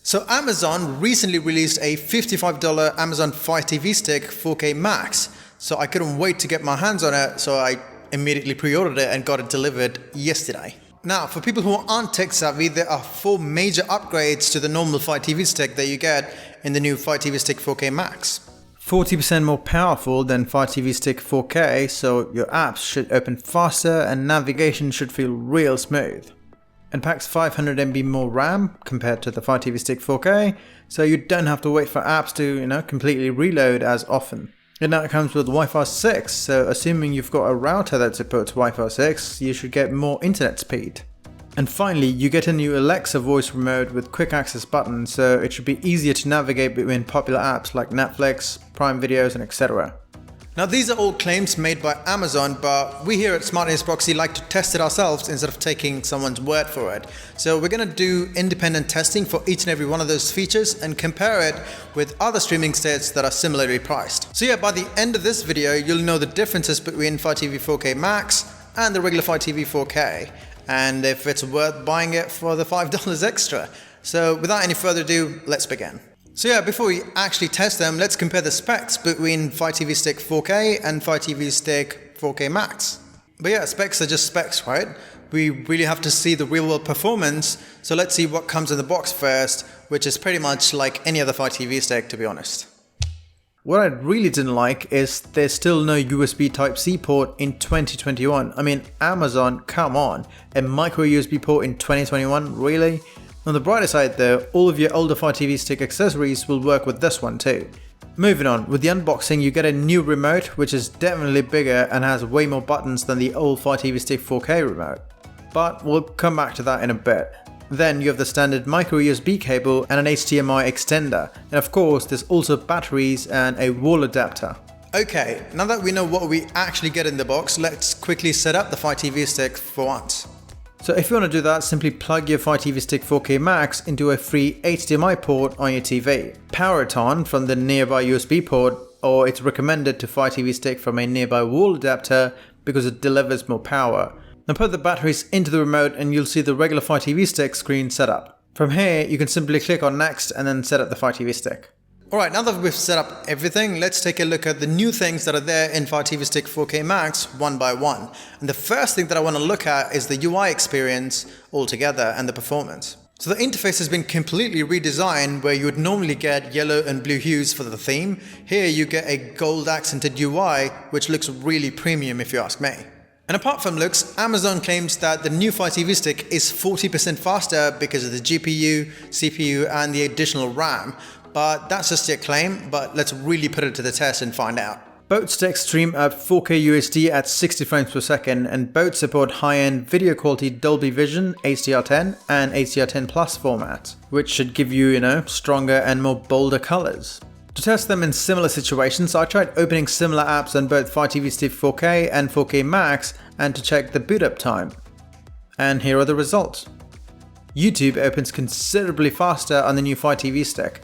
So Amazon recently released a $55 Amazon Fire TV Stick 4K Max. So I couldn't wait to get my hands on it, so I immediately pre-ordered it and got it delivered yesterday. Now, for people who aren't tech savvy, there are 4 major upgrades to the normal Fire TV Stick that you get in the new Fire TV Stick 4K Max. 40% more powerful than Fire TV Stick 4K, so your apps should open faster and navigation should feel real smooth. It packs 500 MB more RAM compared to the Fire TV Stick 4K, so you don't have to wait for apps to, completely reload as often. It now comes with Wi-Fi 6, so assuming you've got a router that supports Wi-Fi 6, you should get more internet speed. And finally, you get a new Alexa voice remote with quick access buttons, so it should be easier to navigate between popular apps like Netflix, Prime Videos, and etc. Now these are all claims made by Amazon, but we here at Proxy like to test it ourselves instead of taking someone's word for it. So we're going to do independent testing for each and every one of those features and compare it with other streaming sets that are similarly priced. So yeah, by the end of this video, you'll know the differences between Fire TV 4K Max and the regular Fire TV 4K, and if it's worth buying it for the $5 extra. So without any further ado, let's begin. So yeah, before we actually test them, let's compare the specs between Fire TV Stick 4K and Fire TV Stick 4K Max. But yeah, specs are just specs, right? We really have to see the real world performance, so let's see what comes in the box first, which is pretty much like any other Fire TV Stick, to be honest. What I really didn't like is there's still no USB Type-C port in 2021. I mean, Amazon, come on, a micro USB port in 2021, really? On the brighter side though, all of your older Fire TV Stick accessories will work with this one too. Moving on, with the unboxing you get a new remote which is definitely bigger and has way more buttons than the old Fire TV Stick 4K remote. But we'll come back to that in a bit. Then you have the standard micro USB cable and an HDMI extender, and of course there's also batteries and a wall adapter. Okay, now that we know what we actually get in the box, let's quickly set up the Fire TV Stick for once. So if you want to do that, simply plug your Fire TV Stick 4K Max into a free HDMI port on your TV. Power it on from the nearby USB port, or it's recommended to Fire TV Stick from a nearby wall adapter because it delivers more power. Now put the batteries into the remote and you'll see the regular Fire TV Stick screen set up. From here, you can simply click on Next and then set up the Fire TV Stick. Alright, now that we've set up everything, let's take a look at the new things that are there in Fire TV Stick 4K Max one by one. And the first thing that I want to look at is the UI experience altogether and the performance. So the interface has been completely redesigned, where you would normally get yellow and blue hues for the theme. Here you get a gold accented UI, which looks really premium if you ask me. And apart from looks, Amazon claims that the new Fire TV Stick is 40% faster because of the GPU, CPU and the additional RAM. But that's just their claim, but let's really put it to the test and find out. Both sticks stream at 4K UHD at 60 frames per second, and both support high-end video quality Dolby Vision, HDR10 and HDR10 Plus formats, which should give you, stronger and more bolder colors. To test them in similar situations, I tried opening similar apps on both Fire TV Stick 4K and 4K Max and to check the boot up time. And here are the results. YouTube opens considerably faster on the new Fire TV Stick.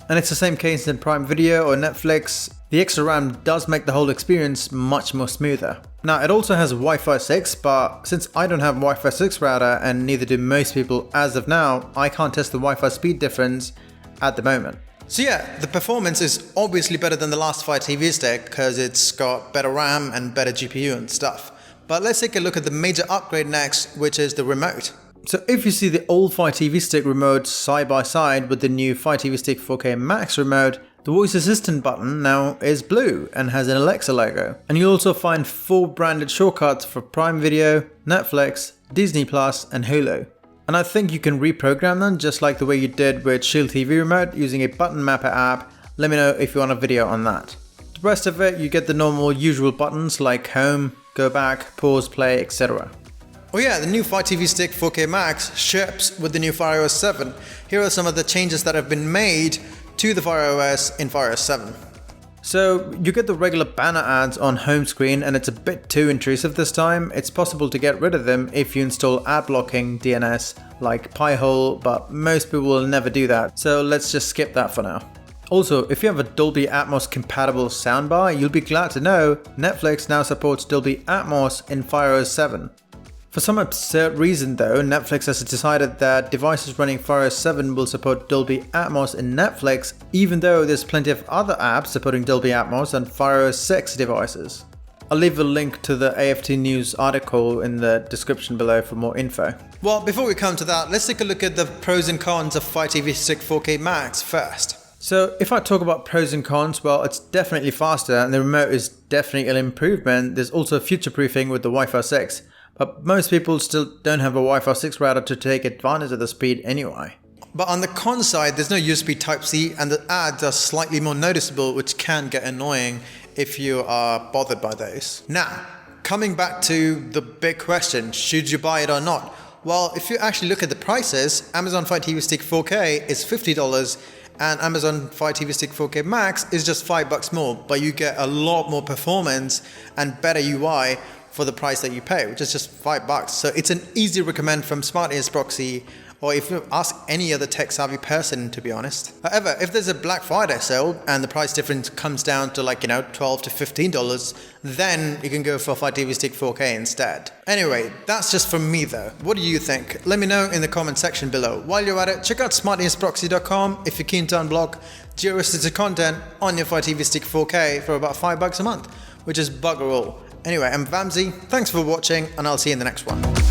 And it's the same case in Prime Video or Netflix. The extra RAM does make the whole experience much more smoother. Now it also has Wi-Fi 6, but since I don't have Wi-Fi 6 router and neither do most people as of now, I can't test the Wi-Fi speed difference at the moment. So yeah, the performance is obviously better than the last Fire TV Stick because it's got better RAM and better GPU and stuff. But let's take a look at the major upgrade next, which is the remote. So if you see the old Fire TV Stick remote side by side with the new Fire TV Stick 4K Max remote, the voice assistant button now is blue and has an Alexa logo. And you'll also find 4 branded shortcuts for Prime Video, Netflix, Disney Plus and Hulu. And I think you can reprogram them just like the way you did with Shield TV remote using a button mapper app. Let me know if you want a video on that. The rest of it, you get the normal usual buttons like home, go back, pause, play, etc. Oh yeah, the new Fire TV Stick 4K Max ships with the new Fire OS 7. Here are some of the changes that have been made to the Fire OS in Fire OS 7. So you get the regular banner ads on home screen and it's a bit too intrusive this time. It's possible to get rid of them if you install ad blocking DNS like Pi-hole, but most people will never do that. So let's just skip that for now. Also, if you have a Dolby Atmos compatible soundbar, you'll be glad to know Netflix now supports Dolby Atmos in Fire OS 7. For some absurd reason though, Netflix has decided that devices running FireOS 7 will support Dolby Atmos in Netflix, even though there's plenty of other apps supporting Dolby Atmos on FireOS 6 devices. I'll leave a link to the AFT News article in the description below for more info. Well, before we come to that, let's take a look at the pros and cons of Fire TV Stick 4K Max first. So if I talk about pros and cons, well, it's definitely faster and the remote is definitely an improvement. There's also future-proofing with the Wi-Fi 6. But most people still don't have a Wi-Fi 6 router to take advantage of the speed anyway. But on the con side, there's no USB Type-C and the ads are slightly more noticeable, which can get annoying if you are bothered by those. Now, coming back to the big question, should you buy it or not? Well, if you actually look at the prices, Amazon Fire TV Stick 4K is $50 and Amazon Fire TV Stick 4K Max is just $5 more, but you get a lot more performance and better UI for the price that you pay, which is just $5. So it's an easy recommend from Smart Ears Proxy, or if you ask any other tech-savvy person, to be honest. However, if there's a Black Friday sale and the price difference comes down to $12 to $15, then you can go for Fire TV Stick 4K instead. Anyway, that's just from me though. What do you think? Let me know in the comment section below. While you're at it, check out smartearsproxy.com if you're keen to unblock geo-restricted content on your Fire TV Stick 4K for about $5 a month, which is bugger all. Anyway, I'm Vamsy, thanks for watching, and I'll see you in the next one.